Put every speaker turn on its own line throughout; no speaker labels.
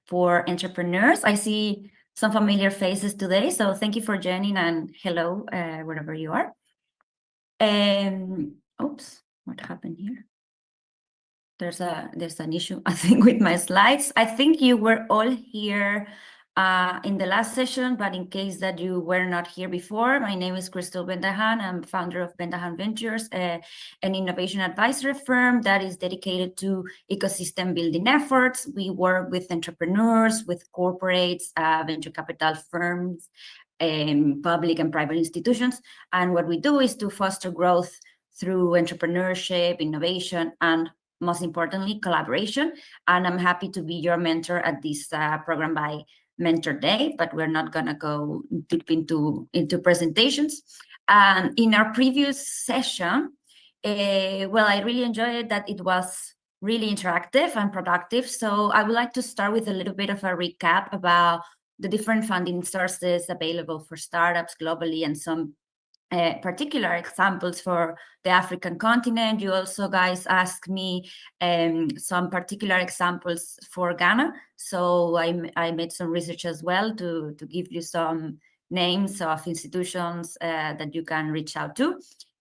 for entrepreneurs. I see some familiar faces today, so thank you for joining, and hello, wherever you are. Oops, what happened here? There's an issue, I think, with my slides. I think you were all here in the last session, but in case that you were not here before, my name is Crystal Bendahan. I'm founder of Bendahan Ventures, an innovation advisory firm that is dedicated to ecosystem building efforts. We work with entrepreneurs, with corporates, venture capital firms, public and private institutions. And what we do is to foster growth through entrepreneurship, innovation, and most importantly, collaboration. And I'm happy to be your mentor at this program by Mentor Day, but we're not going to go deep into presentations. In our previous session, well, I really enjoyed that. It was really interactive and productive. So I would like to start with a little bit of a recap about the different funding sources available for startups globally and some particular examples for the African continent. You also guys asked me some particular examples for Ghana. So I made some research as well to give you some names of institutions that you can reach out to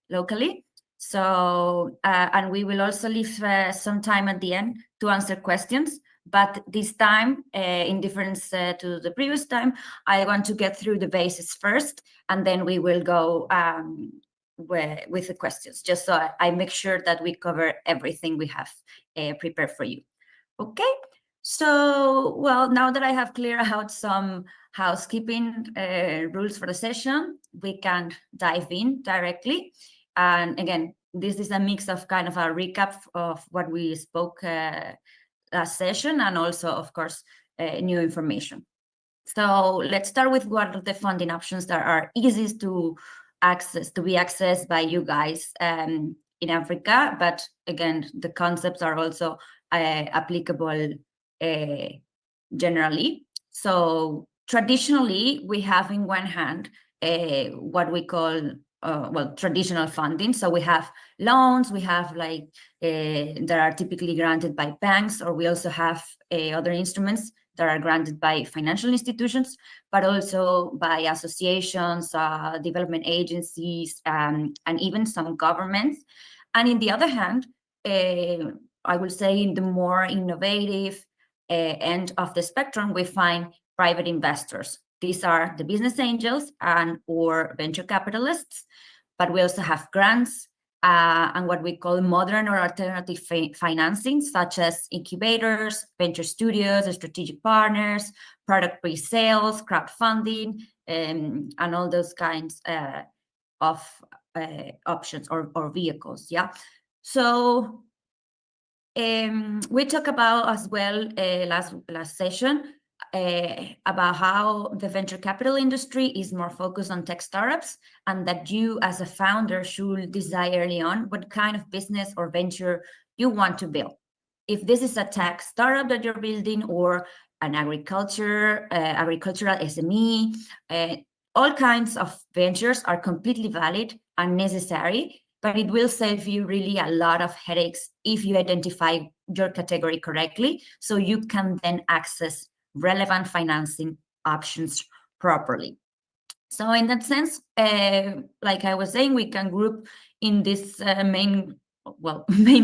locally. So, and we will also leave some time at the end to answer questions. But this time, in difference to the previous time, I want to get through the basics first, and then we will go with the questions, just so I make sure that we cover everything we have prepared for you. Okay, so, well, now that I have cleared out some housekeeping rules for the session, we can dive in directly. And again, this is a mix of kind of a recap of what we spoke last session, and also, of course, new information. So let's start with what are the funding options that are easiest to be accessed by you guys in Africa. But again, the concepts are also applicable generally. So traditionally, we have in one hand what we call traditional funding. So we have loans, we have like that are typically granted by banks, or we also have other instruments that are granted by financial institutions, but also by associations, development agencies, and even some governments. And in the other hand, I would say in the more innovative end of the spectrum, we find private investors. These are the business angels and or venture capitalists, but we also have grants and what we call modern or alternative financing, such as incubators, venture studios, strategic partners, product pre-sales, crowdfunding, and all those kinds of options or vehicles. Yeah. So we talked about as well last session about how the venture capital industry is more focused on tech startups, and that you as a founder should decide early on what kind of business or venture you want to build. If this is a tech startup that you're building, or an agricultural SME, all kinds of ventures are completely valid and necessary, but it will save you really a lot of headaches if you identify your category correctly, so you can then access relevant financing options properly. So in that sense, like I was saying, we can group in this main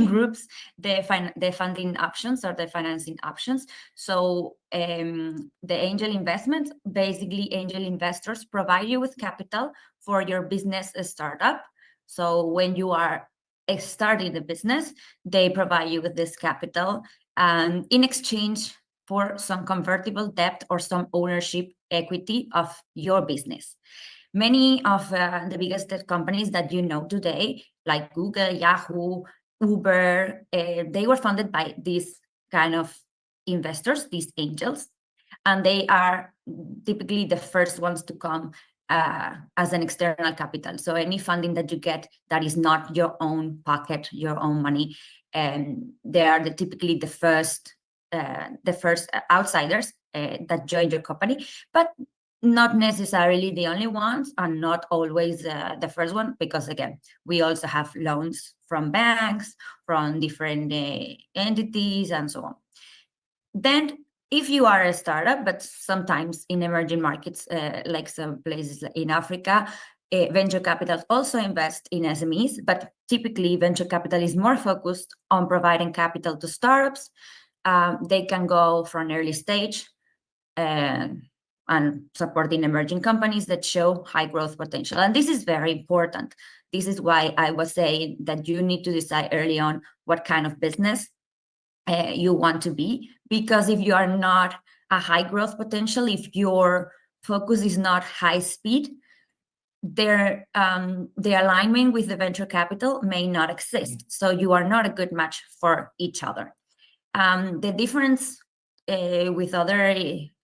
groups the funding options or the financing options. So the angel investment, basically angel investors provide you with capital for your business startup. So when you are starting the business, they provide you with this capital, and in exchange for some convertible debt or some ownership equity of your business. Many of the biggest tech companies that you know today, like Google, Yahoo, Uber, they were funded by these kind of investors, these angels, and they are typically the first ones to come as an external capital. So any funding that you get that is not your own pocket, your own money, and they are typically the first outsiders that join your company, but not necessarily the only ones, and not always the first one, because again, we also have loans from banks, from different entities, and so on. Then if you are a startup, but sometimes in emerging markets, like some places in Africa, venture capital also invest in SMEs, but typically venture capital is more focused on providing capital to startups. They can go from early stage and supporting emerging companies that show high growth potential. And this is very important. This is why I was saying that you need to decide early on what kind of business you want to be, because if you are not a high growth potential, if your focus is not high speed, the alignment with the venture capital may not exist. So you are not a good match for each other. The difference with other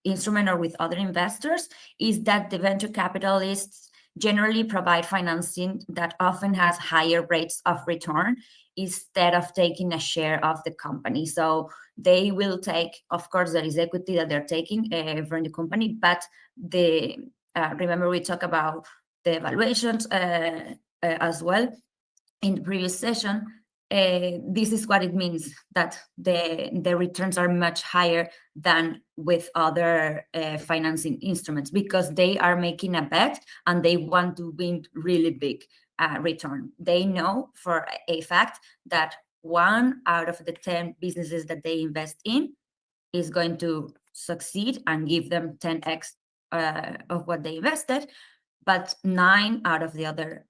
instrument or with other investors is that the venture capitalists generally provide financing that often has higher rates of return instead of taking a share of the company. So they will take, of course, there is equity that they're taking from the company, but remember we talked about the evaluations as well in the previous session. This is what it means, that the returns are much higher than with other financing instruments, because they are making a bet and they want to win really big return. They know for a fact that 1 out of the 10 businesses that they invest in is going to succeed and give them 10x of what they invested, but the other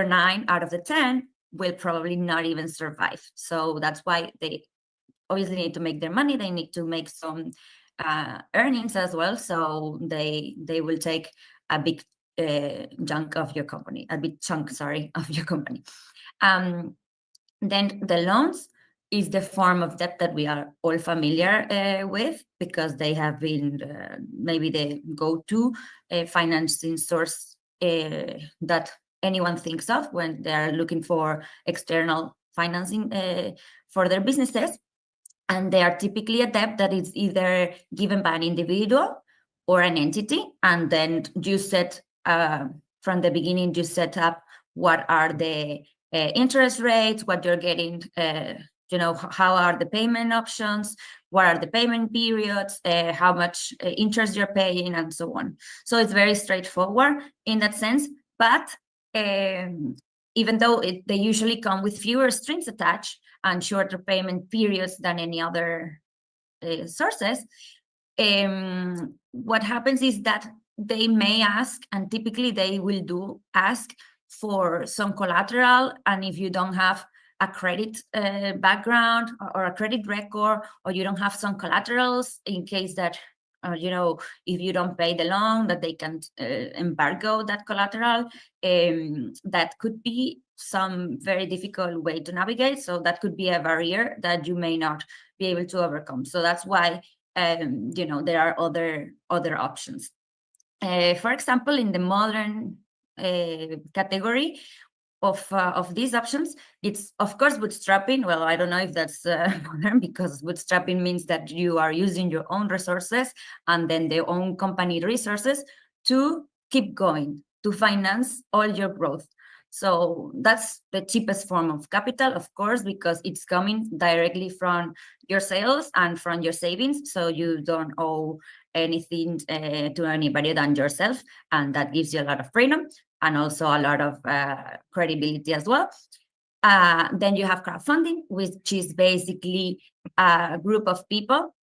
9 out of the 10 will probably not even survive. So that's why they obviously need to make their money. They need to make some earnings as well. So they will take a big chunk of your company. Then the loans is the form of debt that we are all familiar with, because they have been maybe the go-to financing source that anyone thinks of when they're looking for external financing for their businesses. And they are typically a debt that is either given by an individual or an entity. And then you set, from the beginning, you set up what are the interest rates, what you're getting, how are the payment options, what are the payment periods, how much interest you're paying, and so on. So it's very straightforward in that sense. But even though they usually come with fewer strings attached and shorter payment periods than any other sources, what happens is that they may ask, and typically they will ask for some collateral. And if you don't have a credit background or a credit record, or you don't have some collaterals in case that, if you don't pay the loan, that they can embargo that collateral, that could be some very difficult way to navigate. So that could be a barrier that you may not be able to overcome. So that's why, there are other options. For example, in the modern category of these options, it's of course bootstrapping. Well, I don't know if that's modern, because bootstrapping means that you are using your own resources and then their own company resources to keep going, to finance all your growth. So that's the cheapest form of capital, of course, because it's coming directly from your sales and from your savings. So you don't owe anything to anybody than yourself. And that gives you a lot of freedom and also a lot of credibility as well. Then you have crowdfunding, which is basically a group of people.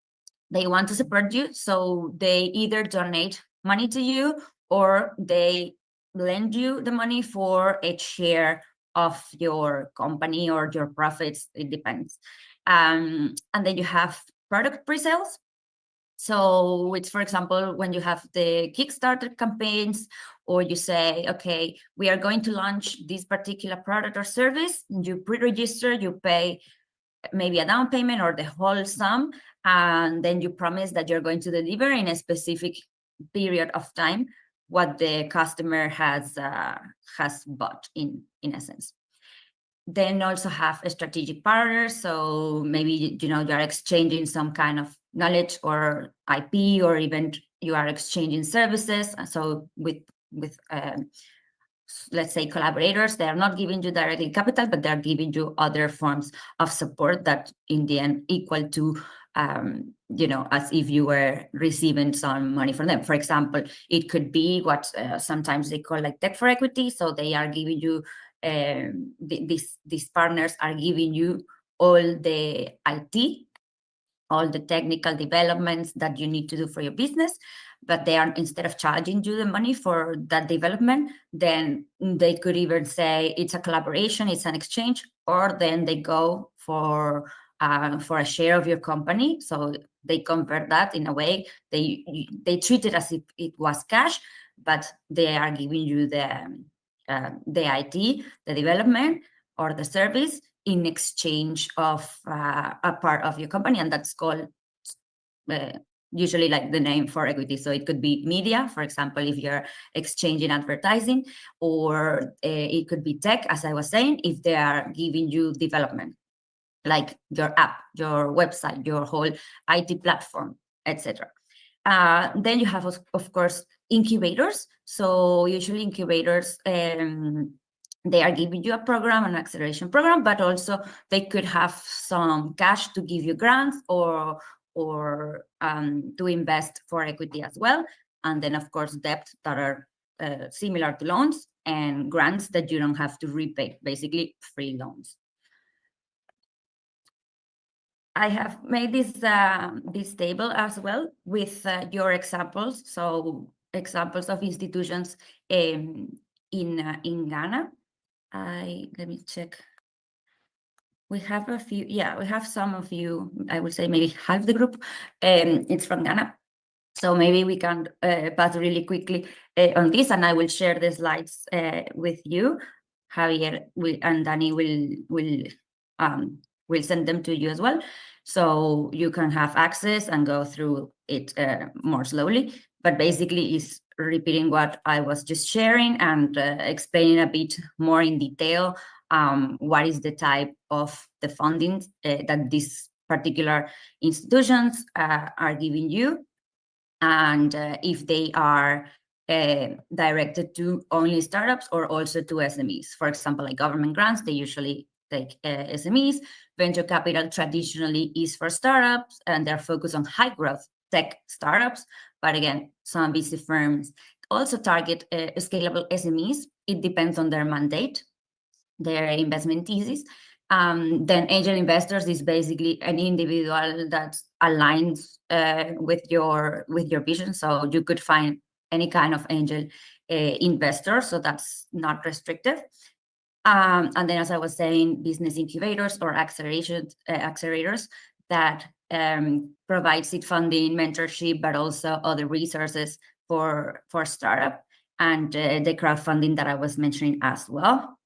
They want to support you. So they either donate money to you or they lend you the money for a share of your company or your profits. It depends. And then you have product pre-sales. So it's, for example, when you have the Kickstarter campaigns, or you say, okay, we are going to launch this particular product or service, you pre-register, you pay maybe a down payment or the whole sum, and then you promise that you're going to deliver in a specific period of time what the customer has bought in a sense. Then also have a strategic partners. So maybe, you are exchanging some kind of knowledge or IP, or even you are exchanging services. So with let's say collaborators, they are not giving you directly capital, but they're giving you other forms of support that in the end equal to as if you were receiving some money from them. For example, it could be what sometimes they call like tech for equity. So they are giving you, these partners are giving you all the IT, all the technical developments that you need to do for your business, but they are, instead of charging you the money for that development, then they could even say it's a collaboration, it's an exchange, or then they go for a share of your company. So they convert that in a way, they treat it as if it was cash, but they are giving you the IT, the development or the service, in exchange of a part of your company, and that's called usually like the name for equity. So it could be media, for example, if you're exchanging advertising, or it could be tech, as I was saying, if they are giving you development, like your app, your website, your whole IT platform, etc. Then you have, of course, incubators. So usually incubators, they are giving you a program, an acceleration program, but also they could have some cash to give you grants or to invest for equity as well. And then, of course, debt that are similar to loans, and grants that you don't have to repay, basically free loans. I have made this table as well with your examples. So examples of institutions in Ghana. Let me check. We have a few. Yeah, we have some of you. I would say maybe half the group. It's from Ghana. So maybe we can pass really quickly on this, and I will share the slides with you. Javier and Danny will send them to you as well, so you can have access and go through it more slowly. But basically, it's repeating what I was just sharing and explaining a bit more in detail what is the type of the funding that these particular institutions are giving you, and if they are directed to only startups or also to SMEs. For example, like government grants, they usually take SMEs. Venture capital traditionally is for startups, and they're focused on high growth tech startups. But again, some VC firms also target scalable SMEs. It depends on their mandate, their investment thesis. Then angel investors is basically an individual that aligns with your vision. So you could find any kind of angel investor, so that's not restrictive. And then, as I was saying, business incubators or accelerators that provide seed funding, mentorship, but also other resources for startup, and the crowdfunding that I was mentioning as well.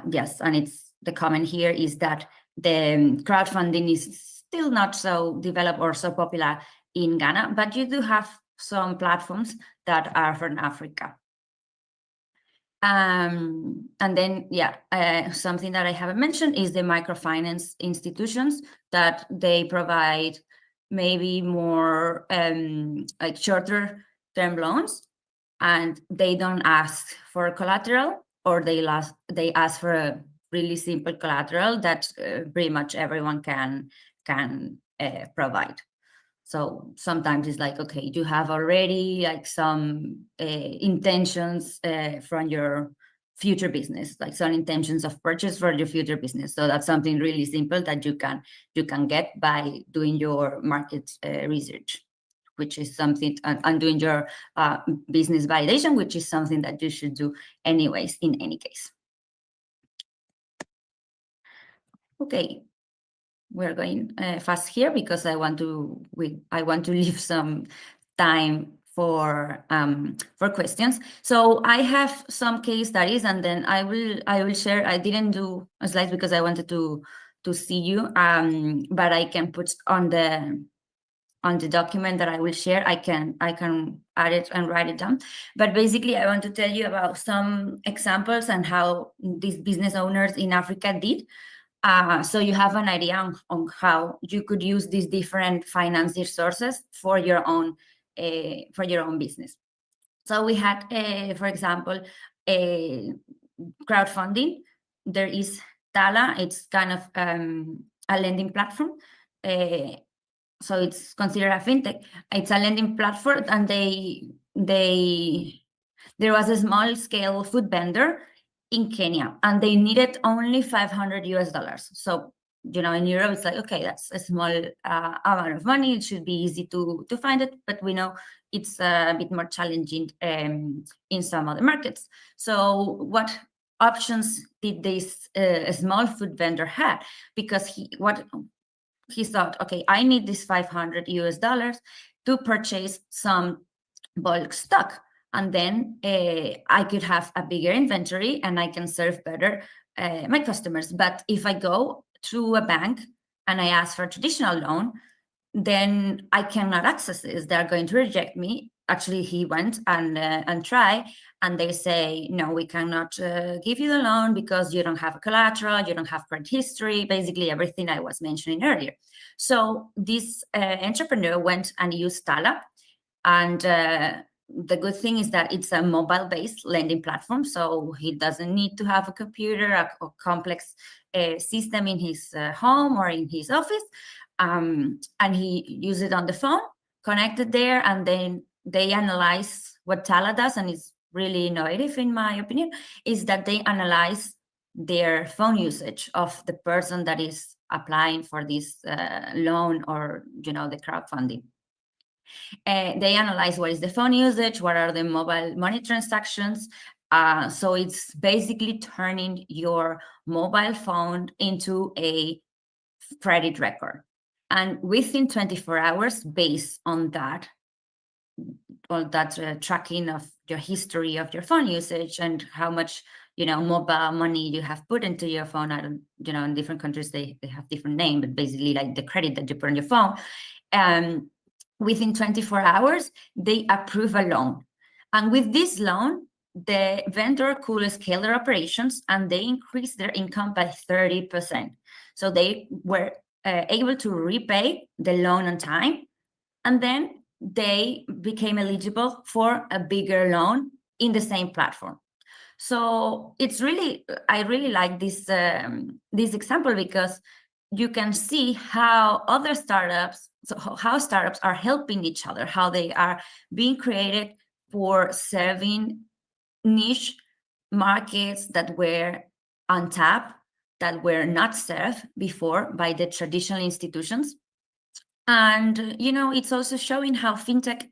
Yes, and it's the comment here is that the crowdfunding is still not so developed or so popular in Ghana, but you do have some platforms that are from Africa. And then, something that I haven't mentioned is the microfinance institutions that they provide maybe more like shorter term loans, and they don't ask for collateral, or they ask for a really simple collateral that pretty much everyone can provide. So sometimes it's like, okay, you have already like some intentions from your future business, like some intentions of purchase for your future business. So that's something really simple that you can get by doing your market research, which is something, and doing your business validation, which is something that you should do anyways, in any case. Okay, we're going fast here because I want to leave some time for questions. So I have some case studies, and then I will share. I didn't do a slide because I wanted to see you, but I can put on the document that I will share. I can add it and write it down. But basically, I want to tell you about some examples and how these business owners in Africa did. So you have an idea on how you could use these different financing sources for your own business. So we had, for example, crowdfunding. There is Tala. It's kind of a lending platform. So it's considered a fintech. It's a lending platform, and there was a small scale food vendor in Kenya, and they needed only $500. So, in Europe, it's like, okay, that's a small amount of money. It should be easy to find it, but we know it's a bit more challenging in some other markets. So what options did this small food vendor have? Because he thought, okay, I need this $500 to purchase some bulk stock, and then I could have a bigger inventory and I can serve better my customers. But if I go through a bank and I ask for a traditional loan, then I cannot access this. They're going to reject me. Actually, he went and tried, and they say, no, we cannot give you the loan because you don't have a collateral, you don't have credit history, basically everything I was mentioning earlier. So this entrepreneur went and used Tala, and the good thing is that it's a mobile-based lending platform, so he doesn't need to have a computer, a complex system in his home or in his office. And he used it on the phone, connected there, and then they analyze what Tala does, and it's really innovative in my opinion, is that they analyze their phone usage of the person that is applying for this loan or the crowdfunding. They analyze what is the phone usage, what are the mobile money transactions. So it's basically turning your mobile phone into a credit record. And within 24 hours, based on that, tracking of your history of your phone usage and how much mobile money you have put into your phone. I don't, in different countries they have different name, but basically like the credit that you put on your phone. Within 24 hours, they approve a loan. And with this loan, the vendor could scale their operations and they increased their income by 30%. So they were able to repay the loan on time, and then they became eligible for a bigger loan in the same platform. So I really like this example, because you can see how how startups are helping each other, how they are being created for serving niche markets that were untapped, that were not served before by the traditional institutions. And it's also showing how fintech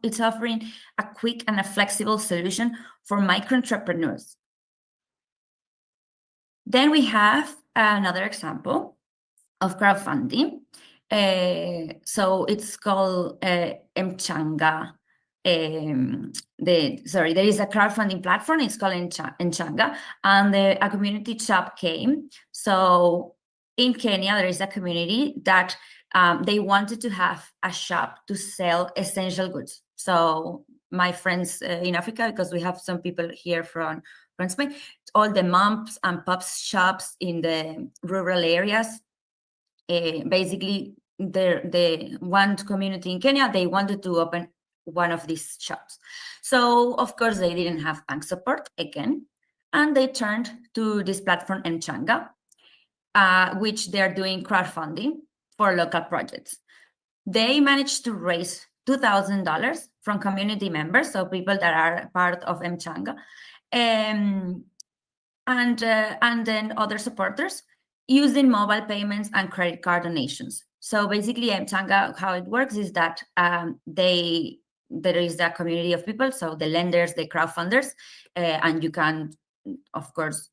it's offering a quick and a flexible solution for micro entrepreneurs. Then we have another example of crowdfunding. So it's called Mchanga. There is a crowdfunding platform. It's called Mchanga, and a community shop came. So in Kenya, there is a community that they wanted to have a shop to sell essential goods. So my friends in Africa, because we have some people here from Spain, all the moms and pops shops in the rural areas, basically the one community in Kenya, they wanted to open one of these shops. So of course they didn't have bank support again, and they turned to this platform Mchanga, which they're doing crowdfunding for local projects. They managed to raise $2,000 from community members, so people that are part of Mchanga, and then other supporters, using mobile payments and credit card donations. So basically, Mchanga, how it works is that there is a community of people, so the lenders, the crowdfunders, and you can, of course,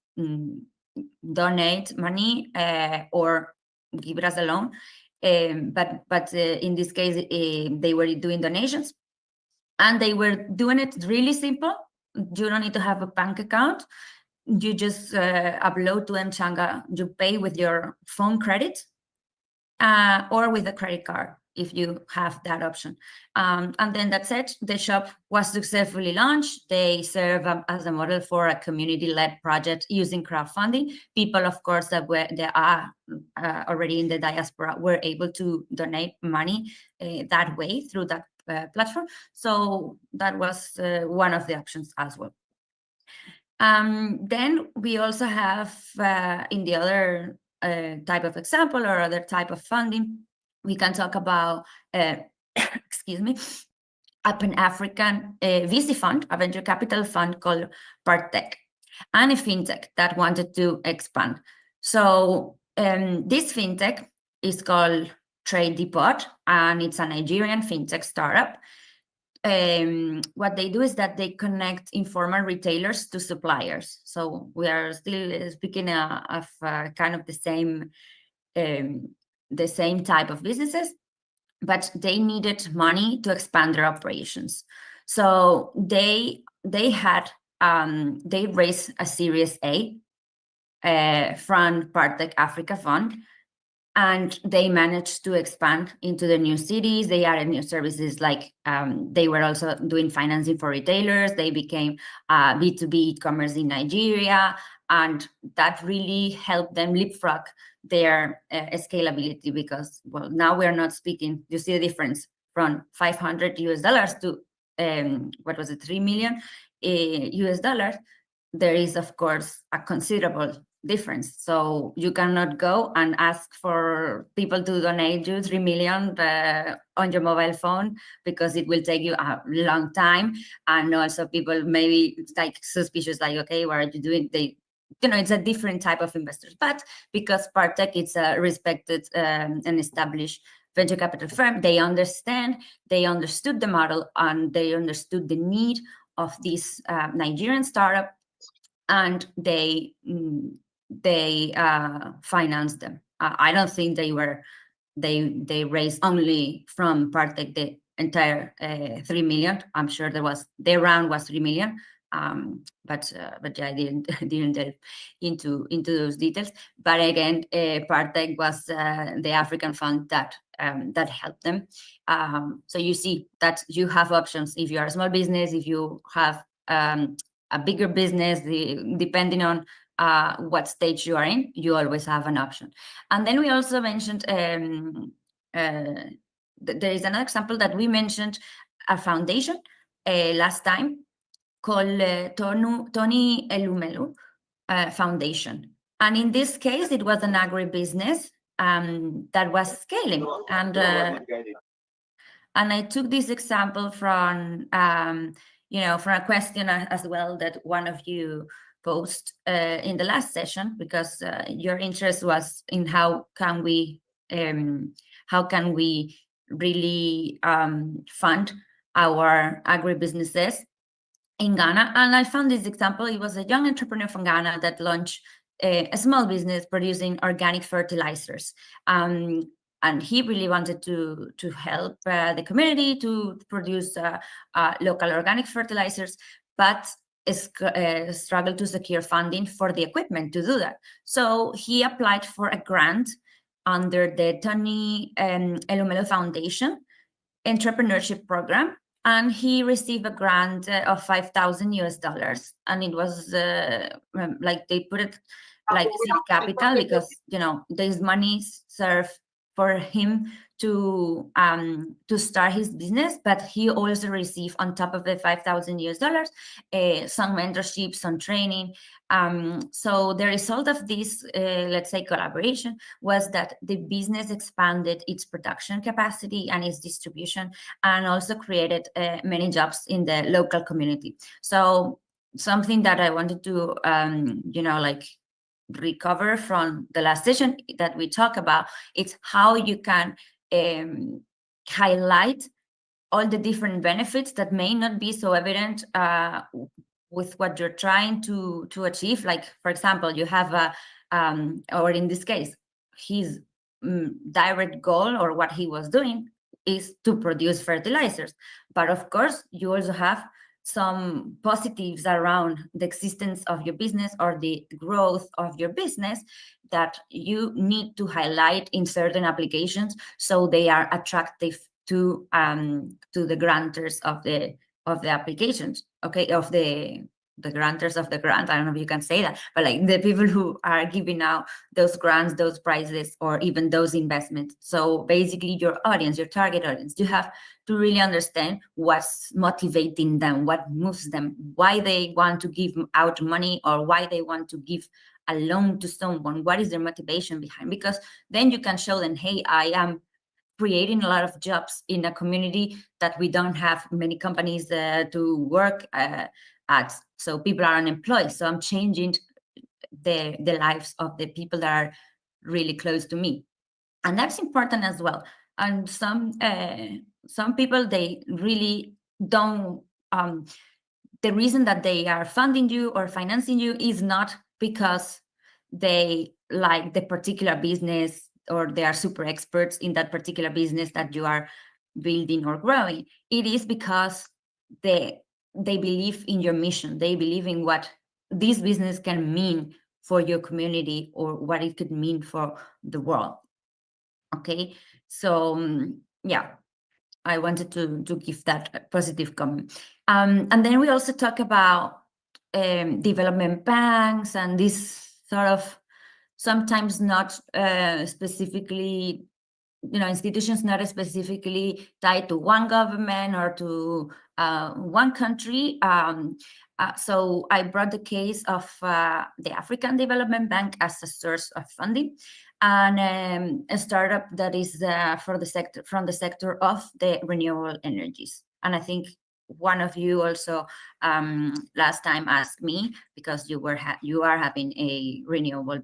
donate money or give it as a loan. But in this case, they were doing donations, and they were doing it really simple. You don't need to have a bank account. You just upload to Mchanga. You pay with your phone credit or with a credit card if you have that option. And then that's it. The shop was successfully launched. They serve as a model for a community-led project using crowdfunding. People, of course, that are already in the diaspora were able to donate money that way through that platform. So that was one of the options as well. Then we also have in the other type of example or other type of funding, we can talk about, excuse me, a Pan-African VC fund, a venture capital fund called Partech, and a fintech that wanted to expand. So this fintech is called Trade Depot, and it's a Nigerian fintech startup. What they do is that they connect informal retailers to suppliers. So we are still speaking of kind of the same type of businesses, but they needed money to expand their operations. So they raised a Series A from Partech Africa Fund, and they managed to expand into the new cities. They added new services, like they were also doing financing for retailers. They became B2B e-commerce in Nigeria, and that really helped them leapfrog their scalability, because, well, now we're not speaking, you see the difference from $500 to what was it, 3 million US dollars. There is, of course, a considerable difference. So you cannot go and ask for people to donate you 3 million on your mobile phone, because it will take you a long time. And also people maybe like suspicious, like, okay, what are you doing? It's a different type of investors. But because Partech is a respected and established venture capital firm, they understood the model, and they understood the need of this Nigerian startup, and they financed them. I don't think they raised only from Partech the entire 3 million. I'm sure their round was 3 million. But yeah, I didn't delve into those details. But again, Partech was the African fund that helped them. So you see that you have options if you are a small business, if you have a bigger business, depending on what stage you are in, you always have an option. And then we also mentioned there is another example that we mentioned, a foundation last time, called Tony Elumelu Foundation. And in this case, it was an agribusiness that was scaling. And I took this example from from a question as well that one of you posed in the last session, because your interest was in how can we really fund our agribusinesses in Ghana. And I found this example. It was a young entrepreneur from Ghana that launched a small business producing organic fertilizers. And he really wanted to help the community to produce local organic fertilizers, but struggled to secure funding for the equipment to do that. So he applied for a grant under the Tony Elumelu Foundation entrepreneurship program, and he received a grant of $5,000, and it was like they put it like seed capital, because these monies serve for him to start his business, but he also received, on top of the $5,000, some mentorship, some training. So the result of this, let's say, collaboration was that the business expanded its production capacity and its distribution, and also created many jobs in the local community. So something that I wanted to, recover from the last session that we talked about, it's how you can highlight all the different benefits that may not be so evident with what you're trying to achieve. Like, for example, you have or in this case, his direct goal, or what he was doing, is to produce fertilizers. But of course, you also have some positives around the existence of your business or the growth of your business that you need to highlight in certain applications, so they are attractive to the grantors of the applications, okay, of the grantors of the grant. I don't know if you can say that, but like the people who are giving out those grants, those prizes, or even those investments. So basically, your audience, your target audience, you have to really understand what's motivating them, what moves them, why they want to give out money, or why they want to give a loan to someone, what is their motivation behind? Because then you can show them, hey, I am creating a lot of jobs in a community that we don't have many companies to work at. So people are unemployed. So I'm changing the lives of the people that are really close to me. And that's important as well. And some people, they really don't, the reason that they are funding you or financing you is not because they like the particular business or they are super experts in that particular business that you are building or growing. It is because they believe in your mission. They believe in what this business can mean for your community or what it could mean for the world. Okay, so yeah, I wanted to give that positive comment. And then we also talk about development banks and this sort of sometimes not specifically, institutions not specifically tied to one government or to one country. So I brought the case of the African Development Bank as a source of funding, and a startup that is from the sector of the renewable energies. And I think one of you also last time asked me, because you are having a renewable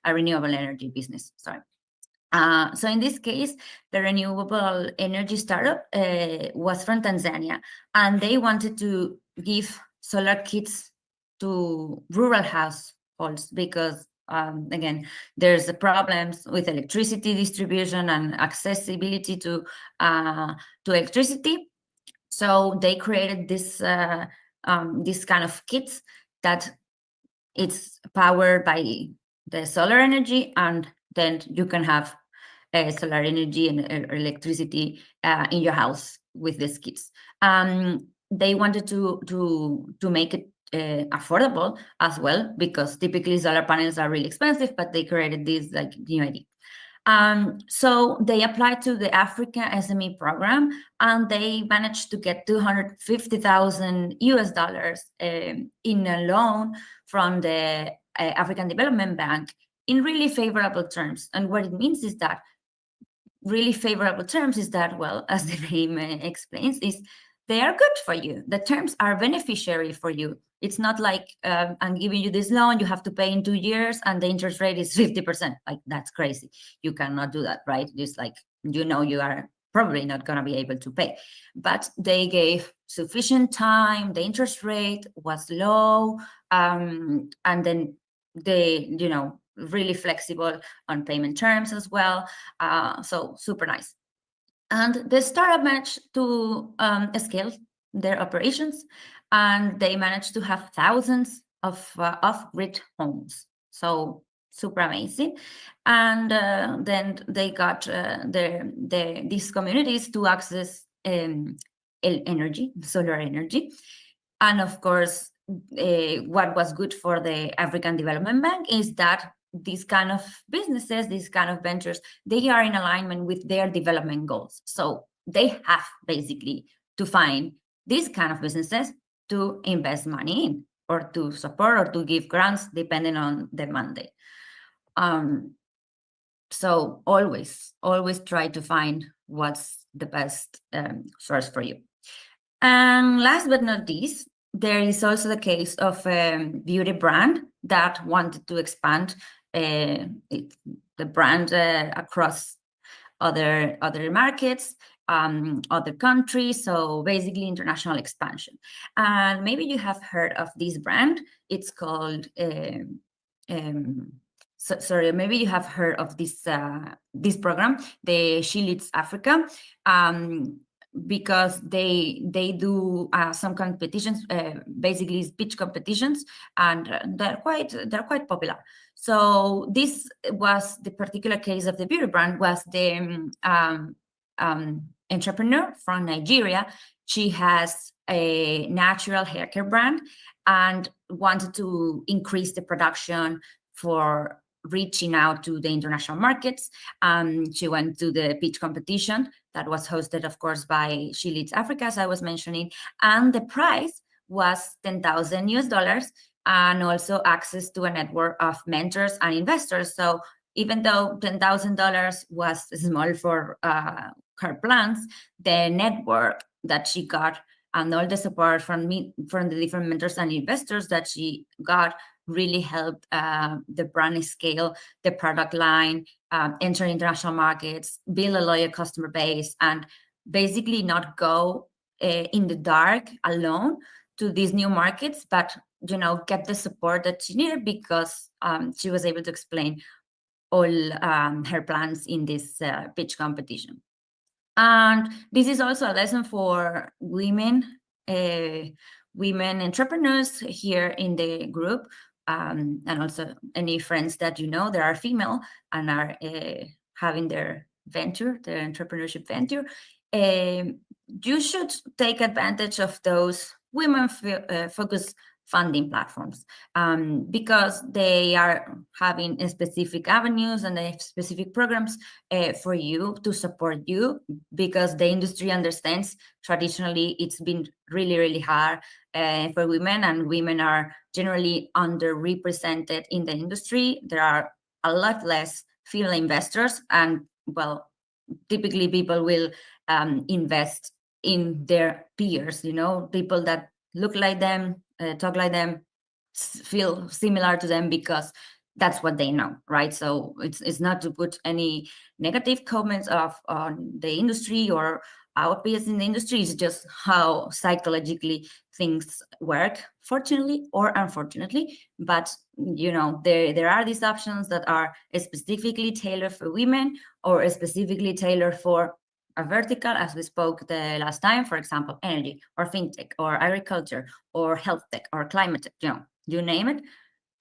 energy business. Sorry. So in this case, the renewable energy startup was from Tanzania, and they wanted to give solar kits to rural households because, again, there's problems with electricity distribution and accessibility to electricity. So they created this kind of kits that it's powered by the solar energy, and then you can have solar energy and electricity in your house with these kits. They wanted to make it affordable as well, because typically solar panels are really expensive, but they created this new idea. So they applied to the Africa SME program, and they managed to get $250,000 in a loan from the African Development Bank in really favorable terms. And what it means is that really favorable terms is that, well, as the name explains, is they are good for you. The terms are beneficiary for you. It's not like I'm giving you this loan, you have to pay in 2 years, and the interest rate is 50%. Like, that's crazy. You cannot do that, right? It's like, you are probably not going to be able to pay. But they gave sufficient time, the interest rate was low, and then they, really flexible on payment terms as well. So super nice. And the startup managed to scale their operations, and they managed to have thousands of off-grid homes. So super amazing. And then they got these communities to access energy, solar energy. And of course, what was good for the African Development Bank is that these kind of businesses, these kind of ventures, they are in alignment with their development goals. So they have basically to find these kind of businesses to invest money in, or to support, or to give grants, depending on the mandate. So always try to find what's the best source for you. And last but not least, there is also the case of a beauty brand that wanted to expand the brand across other markets, other countries. So basically international expansion. And maybe you have heard of this brand. It's called, sorry, maybe you have heard of this program, the She Leads Africa. Because they do some competitions, basically speech competitions, and they're quite popular. So this was the particular case of the beauty brand. Was the entrepreneur from Nigeria. She has a natural hair care brand and wanted to increase the production for reaching out to the international markets. She went to the pitch competition that was hosted, of course, by She Leads Africa, as I was mentioning, and the prize was $10,000 and also access to a network of mentors and investors. So even though $10,000 was small for her plans, the network that she got and all the support from the different mentors and investors that she got really helped the brand scale the product line, enter international markets, build a loyal customer base, and basically not go in the dark alone to these new markets, but get the support that she needed because she was able to explain all her plans in this pitch competition. And this is also a lesson for women entrepreneurs here in the group, and also any friends that that are female and are having their entrepreneurship venture. You should take advantage of those women focused funding platforms because they are having specific avenues and they have specific programs for you to support you, because the industry understands traditionally it's been really, really hard for women, and women are generally underrepresented in the industry. There are a lot less female investors, and well, typically people will invest in their peers, people that look like them, talk like them, feel similar to them, because that's what they know, right? So it's not to put any negative comments on the industry or our peers in the industry. It's just how psychologically things work, fortunately or unfortunately. But there are these options that are specifically tailored for women or specifically tailored for a vertical, as we spoke the last time, for example, energy or fintech or agriculture or health tech or climate tech, you name it.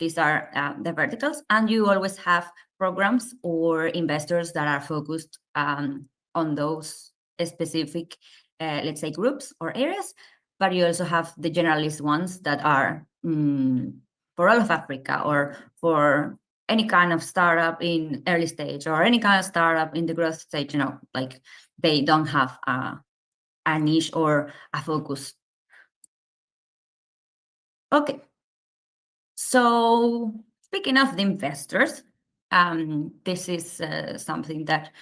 These are the verticals, and you always have programs or investors that are focused on those specific, let's say, groups or areas. But you also have the generalist ones that are for all of Africa or for any kind of startup in early stage or any kind of startup in the growth stage. Like they don't have a niche or a focus. Okay. So speaking of the investors, this is something that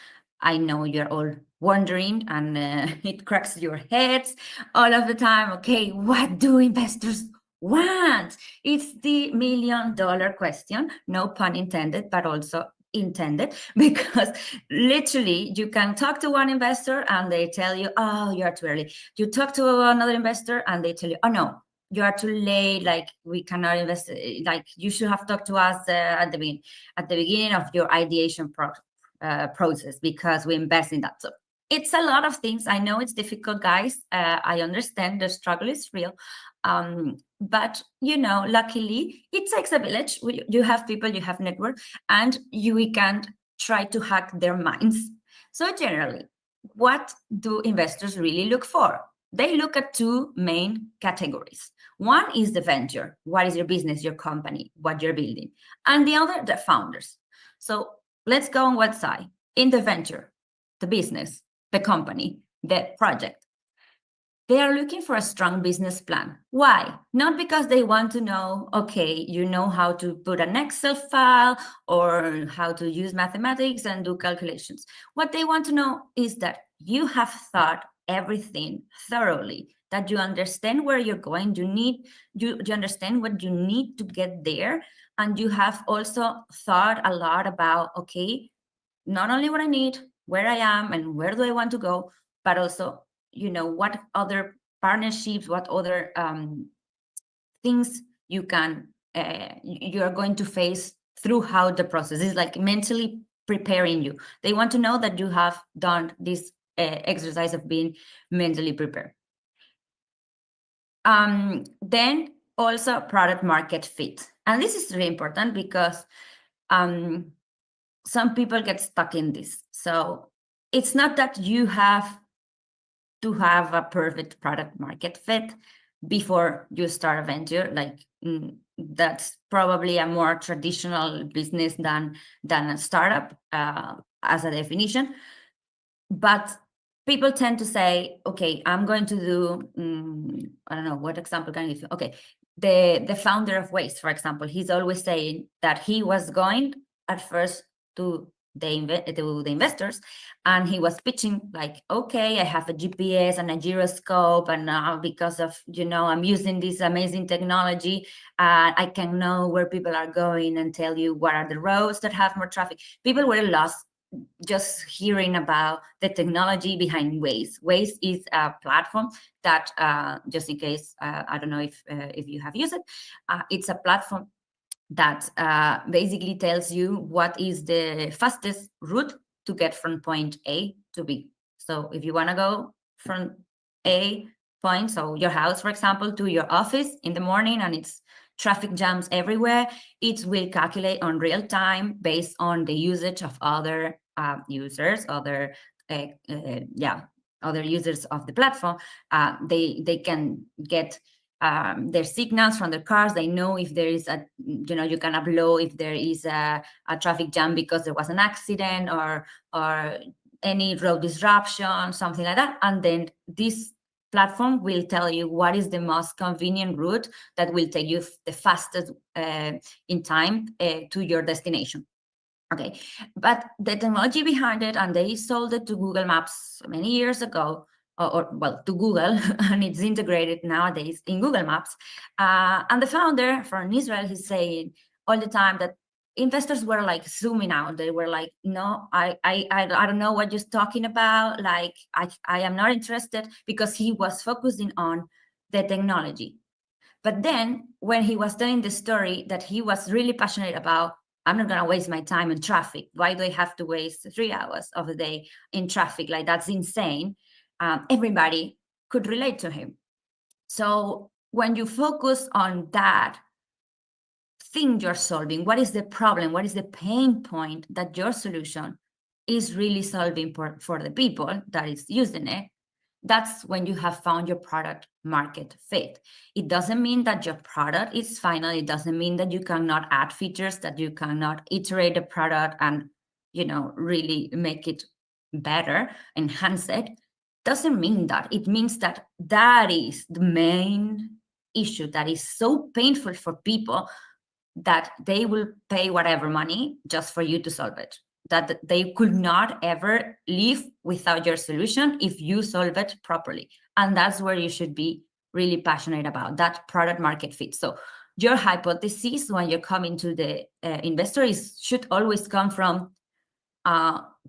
I know you're all wondering, and it cracks your heads all of the time. Okay, what do investors want? It's the $1 million question, no pun intended, but also intended, because literally you can talk to one investor and they tell you, oh, you're too early. You talk to another investor and they tell you, oh, no, you are too late, like we cannot invest, like you should have talked to us at the beginning of your ideation process, because we invest in that. So it's a lot of things. I know it's difficult, guys. I understand the struggle is real. But luckily it takes a village. You have people, you have network, and we can try to hack their minds. So generally, what do investors really look for? They look at two main categories. One is the venture. What is your business, your company, what you're building? And the other, the founders. So let's go on what side. In the venture, the business, the company, the project, they are looking for a strong business plan. Why? Not because they want to know, okay, you know how to put an Excel file or how to use mathematics and do calculations. What they want to know is that you have thought everything thoroughly, that you understand where you're going, you understand what you need to get there, and you have also thought a lot about, okay, not only what I need, where I am, and where do I want to go, but also, what other partnerships, what other things you are going to face throughout the process. It's like mentally preparing you. They want to know that you have done this exercise of being mentally prepared. Then also product market fit. And this is really important because some people get stuck in this. So it's not that you have to have a perfect product market fit before you start a venture. Like that's probably a more traditional business than a startup as a definition. But people tend to say, okay, I'm going to do, I don't know, what example can I give you? Okay, the founder of Waze, for example, he's always saying that he was going at first to the investors, and he was pitching like, okay, I have a GPS and a gyroscope, and now because of, I'm using this amazing technology, I can know where people are going and tell you what are the roads that have more traffic. People were lost just hearing about the technology behind Waze. Waze is a platform that, just in case, I don't know if you have used it, it's a platform that basically tells you what is the fastest route to get from point A to B. So if you want to go from A point, so your house, for example, to your office in the morning, and it's traffic jams everywhere, it will calculate on real time based on the usage of other users, other users of the platform. They can get their signals from their cars. They know if there is you can upload if there is a traffic jam because there was an accident or any road disruption, something like that. And then this platform will tell you what is the most convenient route that will take you the fastest in time to your destination. Okay, but the technology behind it, and they sold it to Google Maps many years ago, or to Google, and it's integrated nowadays in Google Maps. And the founder from Israel, he's saying all the time that investors were like zooming out. They were like, no, I don't know what you're talking about. Like, I am not interested, because he was focusing on the technology. But then when he was telling the story that he was really passionate about, I'm not going to waste my time in traffic. Why do I have to waste 3 hours of the day in traffic? Like, that's insane. Everybody could relate to him. So when you focus on that thing you're solving, what is the problem? What is the pain point that your solution is really solving for the people that is using it? That's when you have found your product market fit. It doesn't mean that your product is final. It doesn't mean that you cannot add features, that you cannot iterate the product and, really make it better, enhance it. Doesn't mean that. It means that that is the main issue that is so painful for people that they will pay whatever money just for you to solve it. That they could not ever live without your solution if you solve it properly. And that's where you should be really passionate about, that product market fit. So your hypothesis when you're coming to the investor should always come from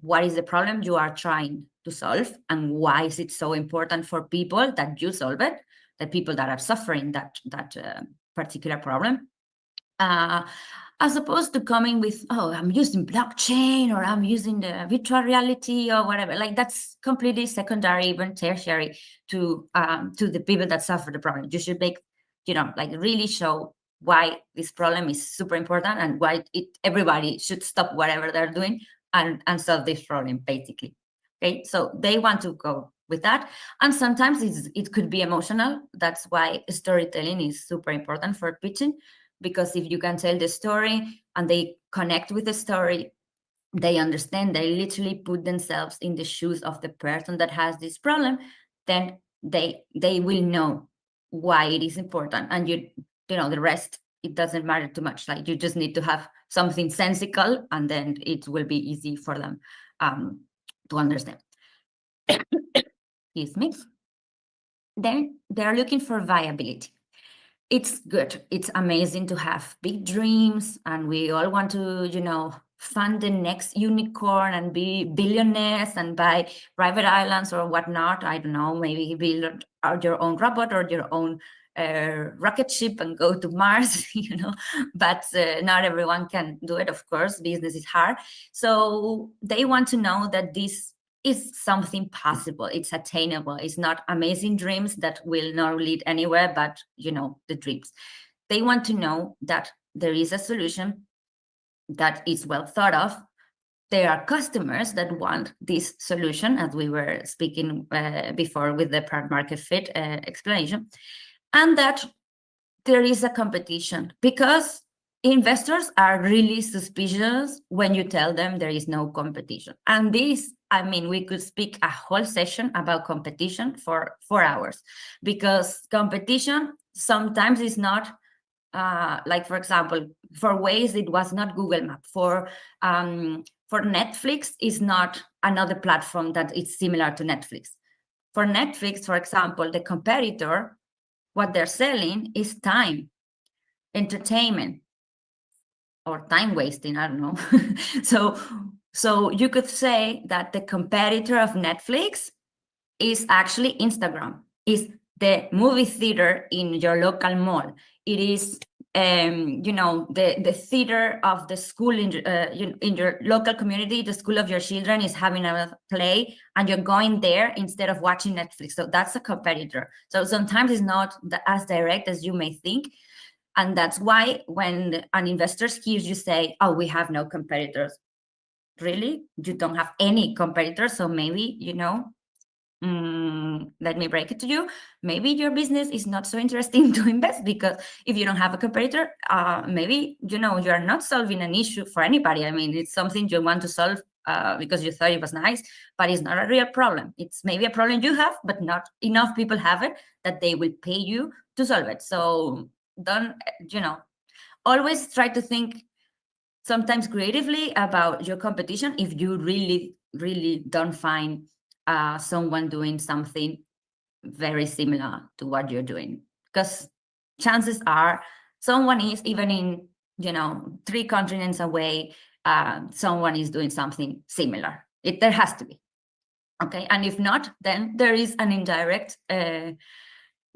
what is the problem you are trying to solve, and why is it so important for people that you solve it, the people that are suffering that particular problem. As opposed to coming with, I'm using blockchain, or I'm using the virtual reality, or whatever. Like, that's completely secondary, even tertiary to the people that suffer the problem. You should make, really show why this problem is super important, and why everybody should stop whatever they're doing and solve this problem, basically. Okay, so they want to go with that. And sometimes it could be emotional. That's why storytelling is super important for pitching. Because if you can tell the story and they connect with the story, they understand, they literally put themselves in the shoes of the person that has this problem, then they will know why it is important. And the rest, it doesn't matter too much. Like, you just need to have something sensical, and then it will be easy for them to understand. Excuse me. Then they're looking for viability. It's good. It's amazing to have big dreams, and we all want to, fund the next unicorn and be billionaires and buy private islands or whatnot. I don't know, maybe build your own robot or your own rocket ship and go to Mars, but not everyone can do it. Of course, business is hard. So they want to know that this is something possible. It's attainable. It's not amazing dreams that will not lead anywhere, but the dreams. They want to know that there is a solution that is well thought of. There are customers that want this solution, as we were speaking before with the product market fit explanation, and that there is a competition, because investors are really suspicious when you tell them there is no competition. And this, we could speak a whole session about competition for 4 hours, because competition sometimes is not like for example, for Waze, it was not Google Map. For Netflix, is not another platform that is similar to Netflix. For Netflix, for example, the competitor, what they're selling is time, entertainment, or time wasting, I don't know. So you could say that the competitor of Netflix is actually Instagram, is the movie theater in your local mall. It is the theater of the school in your local community. The school of your children is having a play, and you're going there instead of watching Netflix. So that's a competitor. So sometimes it's not as direct as you may think. And that's why when an investor hears you say, oh, we have no competitors, really? You don't have any competitors? So maybe, let me break it to you. Maybe your business is not so interesting to invest, because if you don't have a competitor, maybe, you're not solving an issue for anybody. I mean, it's something you want to solve because you thought it was nice, but it's not a real problem. It's maybe a problem you have, but not enough people have it that they will pay you to solve it. So don't, always try to think sometimes creatively about your competition if you really, really don't find someone doing something very similar to what you're doing. Because chances are someone is, even in, 3 continents away, someone is doing something similar. There has to be. Okay. And if not, then there is an indirect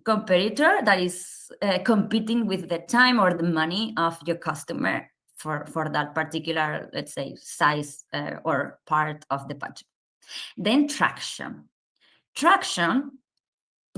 competitor that is competing with the time or the money of your customer for that particular, let's say, size or part of the budget. Then traction.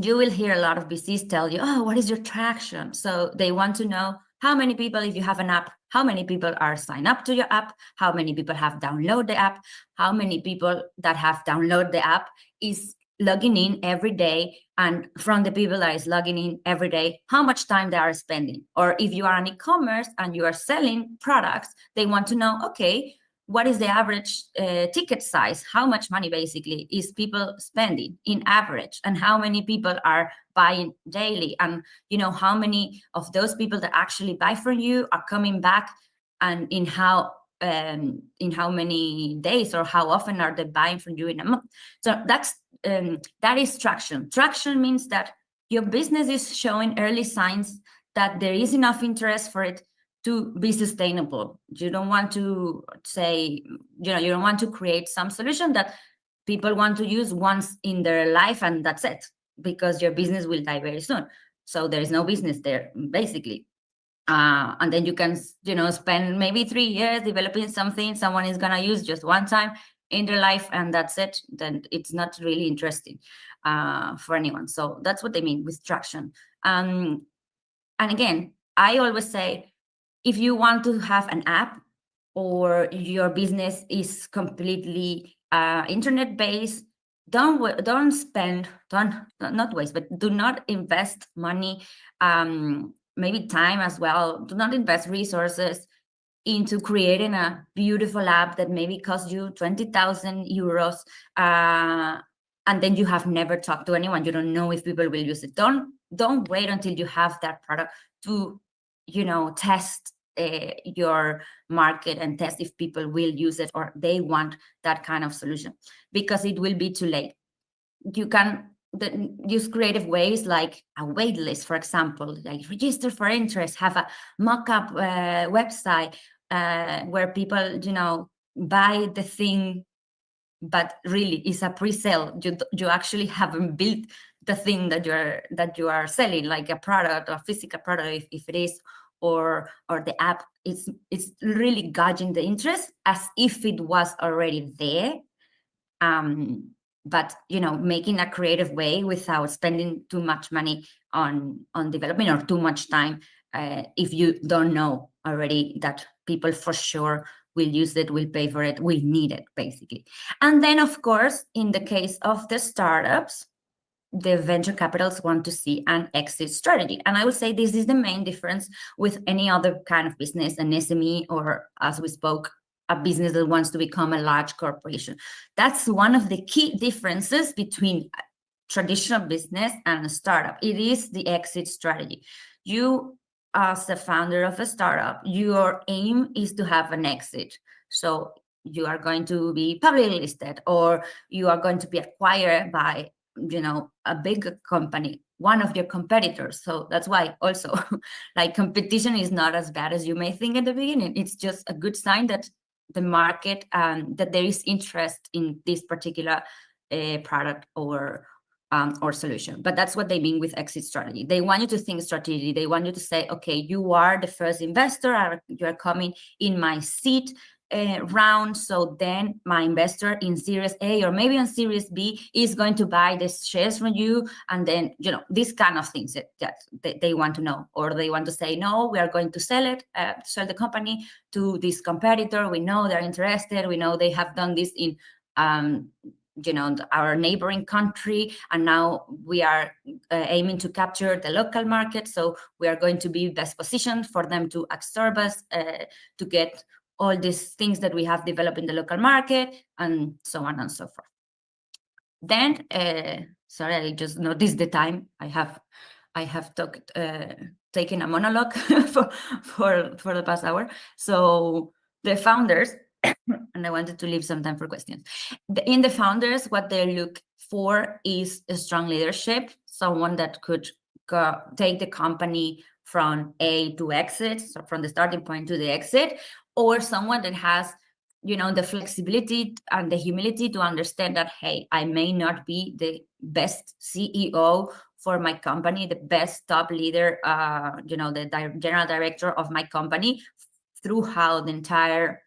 You will hear a lot of VCs tell you, oh, what is your traction? So they want to know how many people, if you have an app, how many people are signed up to your app, how many people have downloaded the app, how many people that have downloaded the app is logging in every day, and from the people that is logging in every day, how much time they are spending. Or if you are an e-commerce and you are selling products, they want to know, okay, what is the average ticket size? How much money basically is people spending in average, and how many people are buying daily? And how many of those people that actually buy from you are coming back, and in how many days, or how often are they buying from you in a month? So that is traction. Traction means that your business is showing early signs that there is enough interest for it to be sustainable. You don't want to say, you don't want to create some solution that people want to use once in their life and that's it, because your business will die very soon. So there is no business there, basically. And then you can, spend maybe 3 years developing something someone is going to use just one time in their life, and that's it. Then it's not really interesting for anyone. So that's what they mean with traction. And again, I always say, if you want to have an app, or your business is completely internet-based, not waste, but do not invest money, maybe time as well. Do not invest resources into creating a beautiful app that maybe costs you 20,000 euros, and then you have never talked to anyone. You don't know if people will use it. Don't wait until you have that product to, test your market and test if people will use it or they want that kind of solution, because it will be too late. You can use creative ways like a wait list, for example, like register for interest, have a mock-up website where people, buy the thing, but really it's a pre-sale. You actually haven't built the thing that you are selling, like a product or a physical product, if it is, or the app. It's really gauging the interest as if it was already there. But making a creative way without spending too much money on development, or too much time, if you don't know already that people for sure will use it, will pay for it, will need it, basically. And then, of course, in the case of the startups, the venture capitals want to see an exit strategy. And I would say this is the main difference with any other kind of business, an SME, or, as we spoke, a business that wants to become a large corporation. That's one of the key differences between traditional business and a startup. It is the exit strategy. You as the founder of a startup, your aim is to have an exit. So you are going to be publicly listed, or you are going to be acquired by, a big company, one of your competitors. So that's why also like competition is not as bad as you may think at the beginning. It's just a good sign that the market and that there is interest in this particular product or solution. But that's what they mean with exit strategy. They want you to think strategy. They want you to say, okay, you are the first investor, you are coming in my seat round. So then my investor in Series A or maybe on Series B is going to buy the shares from you. And then, these kind of things that they want to know. Or they want to say, no, we are going to sell the company to this competitor. We know they're interested. We know they have done this in our neighboring country, and now we are aiming to capture the local market. So we are going to be best positioned for them to absorb us, to get all these things that we have developed in the local market, and so on and so forth. Then, sorry, I just noticed the time. I have taken a monologue for the past hour. So the founders, and I wanted to leave some time for questions. In the founders, what they look for is a strong leadership, someone that could take the company from A to exit, so from the starting point to the exit, or someone that has, the flexibility and the humility to understand that, hey, I may not be the best CEO for my company, the best top leader, the general director of my company throughout the entire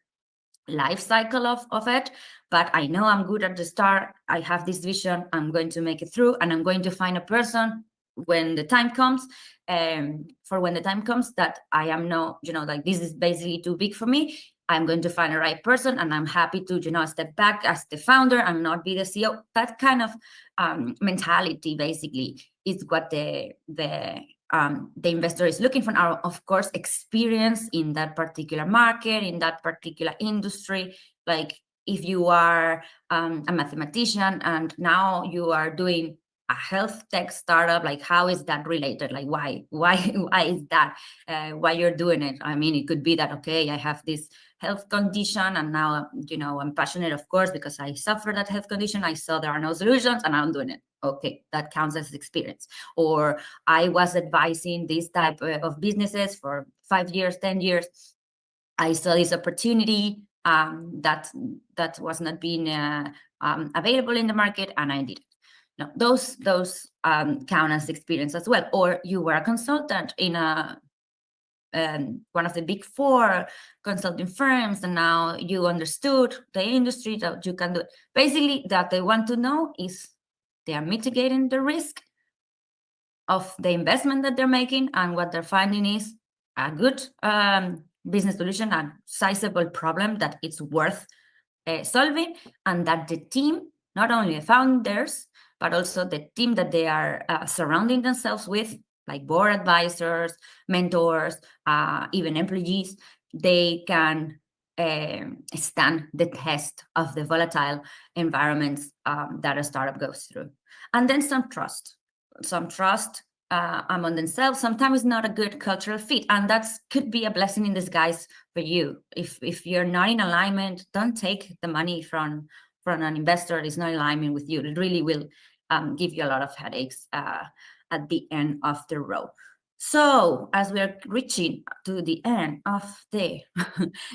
life cycle of it. But I know I'm good at the start. I have this vision. I'm going to make it through, and I'm going to find a person when the time comes, when the time comes that I am no, like this is basically too big for me. I'm going to find the right person, and I'm happy to, step back as the founder and not be the CEO. That kind of mentality basically is what the investor is looking for. Now, of course, experience in that particular market, in that particular industry. Like if you are a mathematician and now you are doing a health tech startup, like how is that related? Like why is that? Why you're doing it? I mean, it could be that, okay, I have this health condition and now, I'm passionate, of course, because I suffer that health condition. I saw there are no solutions and I'm doing it. Okay, that counts as experience. Or I was advising this type of businesses for 5 years, 10 years. I saw this opportunity that was not being available in the market, and I did it. Now, those count as experience as well. Or you were a consultant in one of the big 4 consulting firms, and now you understood the industry that you can do it. Basically, that they want to know is they are mitigating the risk of the investment that they're making, and what they're finding is a good business solution, a sizable problem that it's worth solving, and that the team, not only the founders, but also the team that they are surrounding themselves with, like board advisors, mentors, even employees, they can stand the test of the volatile environments that a startup goes through. And then some trust among themselves. Sometimes not a good cultural fit, and that could be a blessing in disguise for you. If you're not in alignment, don't take the money from an investor that is not in alignment with you. It really will give you a lot of headaches at the end of the road. So as we are reaching to the end of the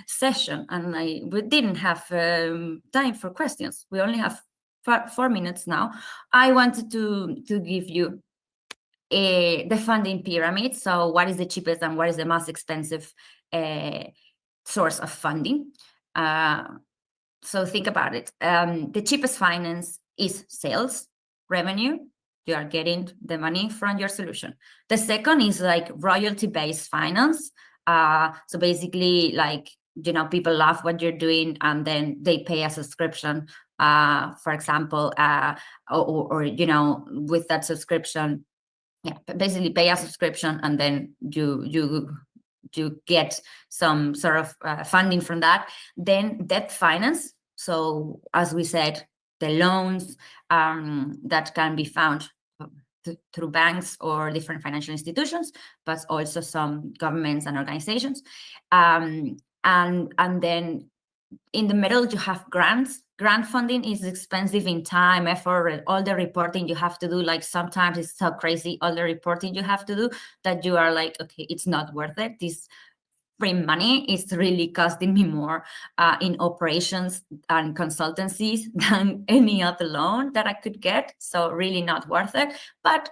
session, and we didn't have time for questions, we only have 4 minutes now. I wanted to give you the funding pyramid. So what is the cheapest and what is the most expensive source of funding? So think about it. The cheapest finance is sales revenue. You are getting the money from your solution. The second is like royalty-based finance. So basically, like, people love what you're doing and then they pay a subscription, for example, or with that subscription, basically pay a subscription and then you get some sort of funding from that. Then debt finance. So as we said, the loans that can be found through banks or different financial institutions, but also some governments and organizations. And then in the middle, you have grants. Grant funding is expensive in time, effort, all the reporting you have to do. Like sometimes it's so crazy, all the reporting you have to do, that you are like, okay, it's not worth it. This free money is really costing me more in operations and consultancies than any other loan that I could get. So really not worth it. But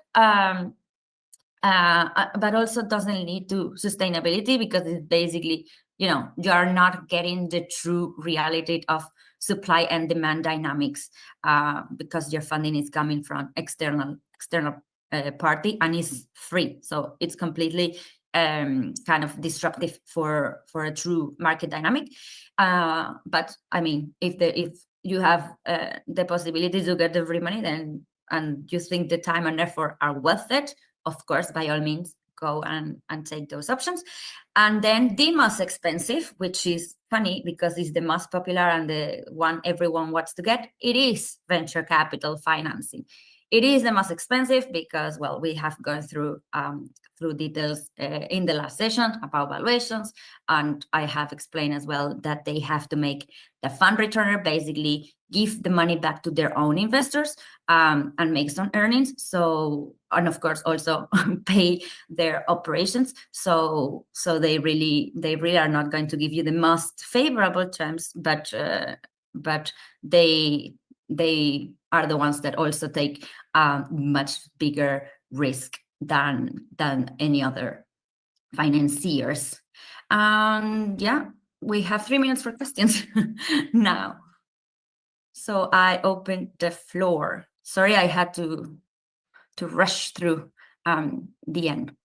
also doesn't lead to sustainability, because it's basically, you are not getting the true reality of supply and demand dynamics, because your funding is coming from external party and is free. So it's completely kind of disruptive for a true market dynamic. But I mean, if you have the possibility to get the free money, then, and you think the time and effort are worth it, of course, by all means, go and take those options. And then the most expensive, which is funny because it's the most popular and the one everyone wants to get, it is venture capital financing. It is the most expensive because, well, we have gone through details in the last session about valuations, and I have explained as well that they have to make the fund returner basically give the money back to their own investors and make some earnings. So, and of course also pay their operations. So they really are not going to give you the most favorable terms, but they are the ones that also take much bigger risk than any other financiers. Yeah, we have 3 minutes for questions now. So I open the floor. Sorry, I had to rush through the end.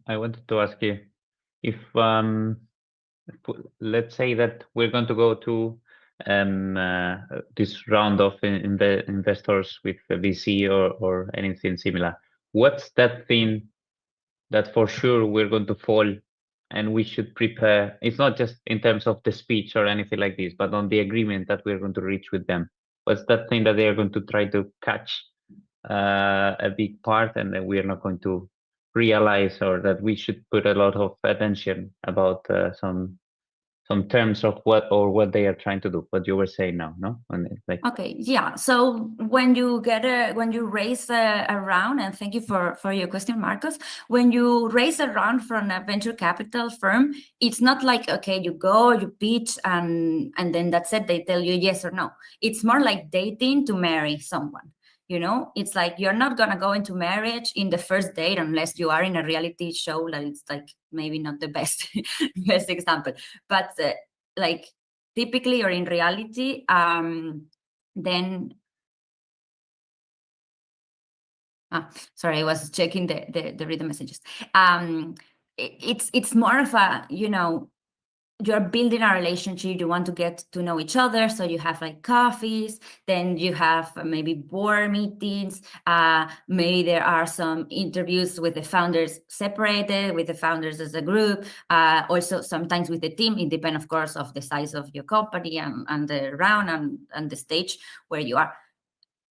I wanted to ask you if let's say that we're going to go to this round of investors with the VC or anything similar. What's that thing that for sure we're going to fall and we should prepare? It's not just in terms of the speech or anything like this, but on the agreement that we're going to reach with them. What's that thing that they are going to try to catch a big part, and that we are not going to realize, or that we should put a lot of attention about some terms of what they are trying to do, what you were saying now, no?
Okay, yeah. So when you raise a round, and thank you for your question, Marcos. When you raise a round from a venture capital firm, it's not like, okay, you go, you pitch, and then that's it. They tell you yes or no. It's more like dating to marry someone. It's like you're not gonna go into marriage in the first date unless you are in a reality show. That it's like maybe not the best example, but like typically or in reality, then sorry, I was checking the read messages. It's more of a, you're building a relationship, you want to get to know each other, so you have like coffees, then you have maybe board meetings, maybe there are some interviews with the founders separated, with the founders as a group, also sometimes with the team. It depends, of course, of the size of your company and the round and the stage where you are.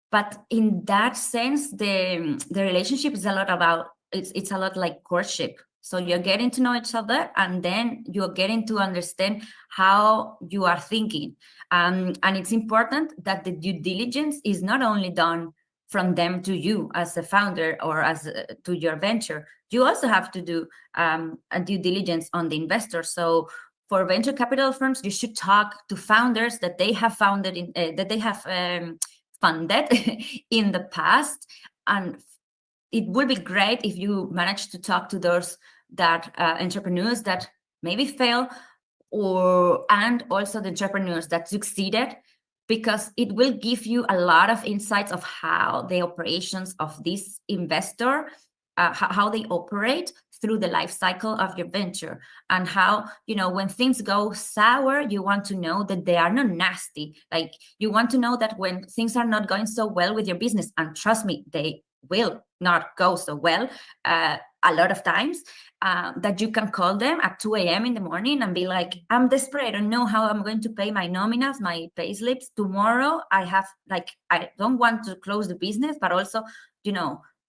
But in that sense, the relationship is a lot about, it's a lot like courtship. So you're getting to know each other, and then you're getting to understand how you are thinking. And it's important that the due diligence is not only done from them to you as a founder or as to your venture. You also have to do a due diligence on the investor. So for venture capital firms, you should talk to founders that they have founded funded in the past, and it would be great if you manage to talk to those entrepreneurs that maybe fail, and also the entrepreneurs that succeeded, because it will give you a lot of insights of how the operations of this investor, how they operate through the life cycle of your venture, and how, when things go sour, you want to know that they are not nasty. Like, you want to know that when things are not going so well with your business, and trust me, they will not go so well, a lot of times, that you can call them at 2 a.m. in the morning and be like, I'm desperate. I don't know how I'm going to pay my nominas, my pay slips tomorrow. I don't want to close the business, but also,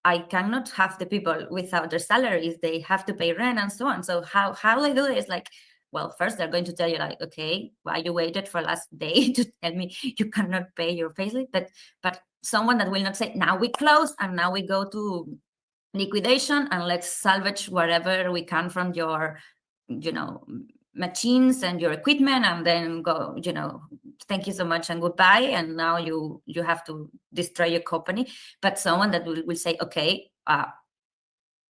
I cannot have the people without their salaries. They have to pay rent and so on. So how they do it is like, well, first they're going to tell you like, okay, why you waited for last day to tell me you cannot pay your payslip? But someone that will not say, now we close and now we go to liquidation and let's salvage whatever we can from your, machines and your equipment, and then go, thank you so much and goodbye. And now you have to destroy your company. But someone that will say, okay,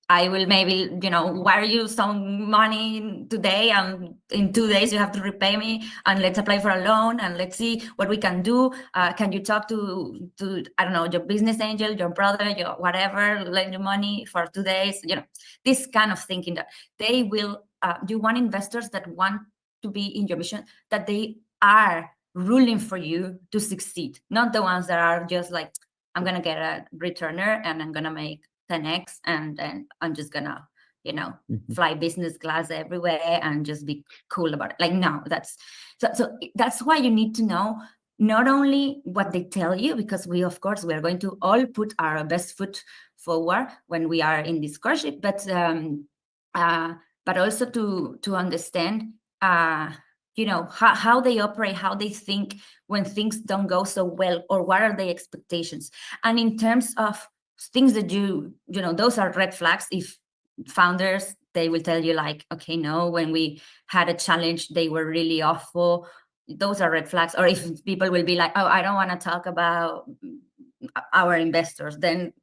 I will maybe, wire you some money today, and in 2 days you have to repay me, and let's apply for a loan, and let's see what we can do. Can you talk to I don't know, your business angel, your brother, your whatever, lend you money for 2 days? This kind of thinking that they will. You want investors that want to be in your mission, that they are ruling for you to succeed, not the ones that are just like, I'm gonna get a returner and I'm gonna make 10x and I'm just gonna fly business class everywhere and just be cool about it. Like, no, that's that's why you need to know not only what they tell you, because we of course we are going to all put our best foot forward when we are in this courtship, but also to understand how they operate, how they think when things don't go so well, or what are their expectations. And in terms of things that those are red flags. If founders, they will tell you like, okay, no, when we had a challenge, they were really awful. Those are red flags. Or if people will be like, oh, I don't want to talk about our investors, then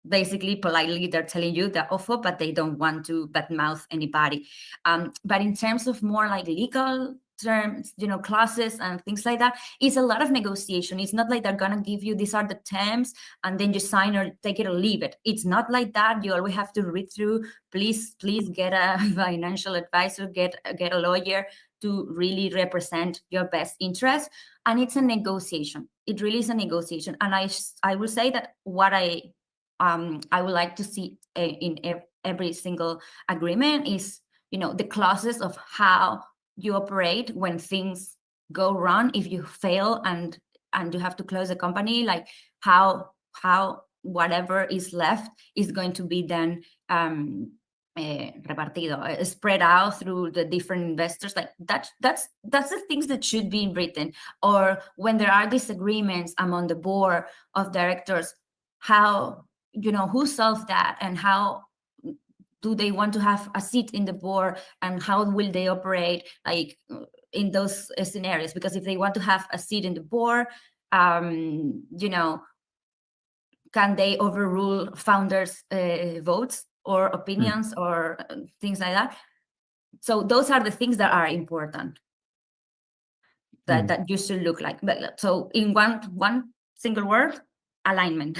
basically politely they're telling you they're awful, but they don't want to badmouth anybody. But in terms of more like legal terms, clauses and things like that, it's a lot of negotiation. It's not like they're gonna give you, these are the terms, and then you sign or take it or leave it. It's not like that. You always have to read through. Please get a financial advisor, get a lawyer to really represent your best interest. And it's a negotiation. It really is a negotiation. And I will say that what I would like to see in every single agreement is, the clauses of how you operate when things go wrong. If you fail and you have to close the company, like how whatever is left is going to be then repartido, spread out through the different investors. Like that's the things that should be written. Or when there are disagreements among the board of directors, how, who solves that, and how do they want to have a seat in the board, and how will they operate like in those scenarios? Because if they want to have a seat in the board, can they overrule founders' votes or opinions or things like that? So those are the things that are important that you should look like. But so in one single word, alignment.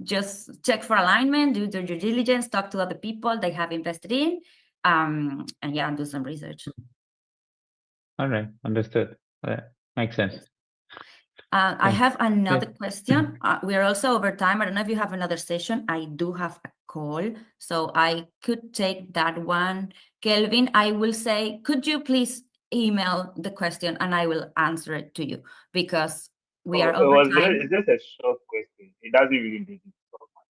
Just check for alignment, do your due diligence, talk to other people they have invested in, and do some research.
All right, understood. Makes sense.
I have another question. We are also over time. I don't know if you have another session. I do have a call, so I could take that one. Kelvin, I will say, could you please email the question and I will answer it to you, because we are over time.
It's just a short question. It doesn't really need it.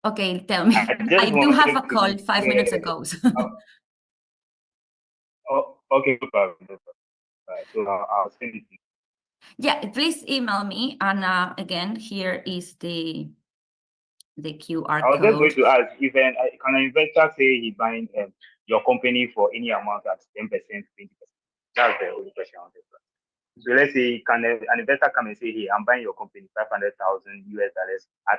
Okay, tell me. I do have a call 5 minutes ago.
Okay, no problem. So I'll send it to you.
Yeah, please email me. And again, here is the QR code.
I was just going to ask, if can an investor say he's buying your company for any amount at 10%, 20%? That's the only question I wanted to ask. So let's say, can an investor come and say, hey, I'm buying your company $500,000 at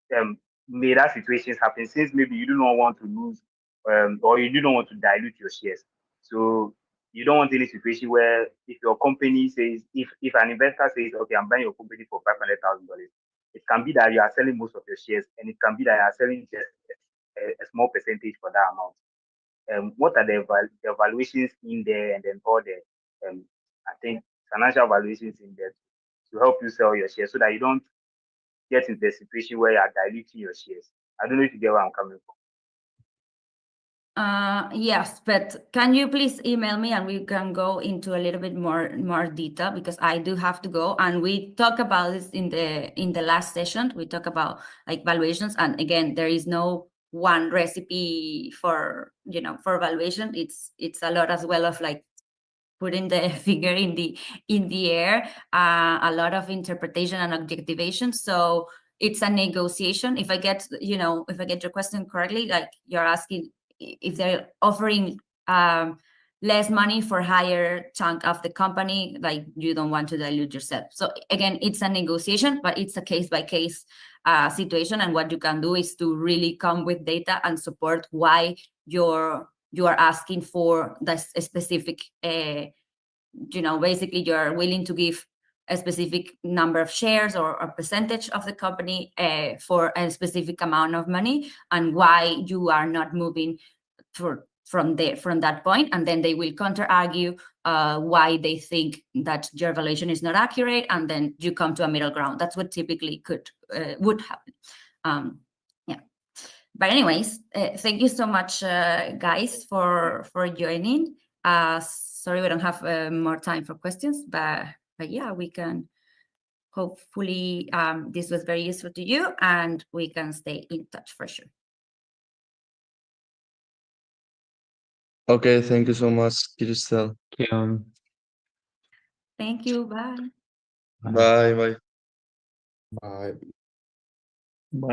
10%? May that situations happen, since maybe you do not want to lose or you do not want to dilute your shares. So you don't want any situation where if your company says, if an investor says, okay, I'm buying your company for $500,000, it can be that you are selling most of your shares, and it can be that you are selling just a small percentage for that amount. What are the valuations in there, and then all the I think financial valuations in there to help you sell your shares, so that you don't get into a situation where you are diluting your shares. I don't know if you get where I'm coming from.
Yes, but can you please email me and we can go into a little bit more detail, because I do have to go, and we talk about this in the last session. We talk about like valuations, and again, there is no one recipe for for valuation. It's a lot as well of like putting the finger in the air, a lot of interpretation and objectivation. So it's a negotiation. If I get your question correctly, like you're asking if they're offering less money for higher chunk of the company, like you don't want to dilute yourself. So again, it's a negotiation, but it's a case by case situation. And what you can do is to really come with data and support why you are asking for the specific, basically you're willing to give a specific number of shares or a percentage of the company for a specific amount of money, and why you are not moving from that point. And then they will counter argue why they think that your evaluation is not accurate, and then you come to a middle ground. That's what typically would happen. Yeah. But anyways, thank you so much, guys, for joining. Sorry, we don't have more time for questions, but yeah, we can. Hopefully, this was very useful to you, and we can stay in touch for sure.
Okay, thank you so much, Crystal.
Thank you. Bye.
Bye, bye.
Bye.
Bye.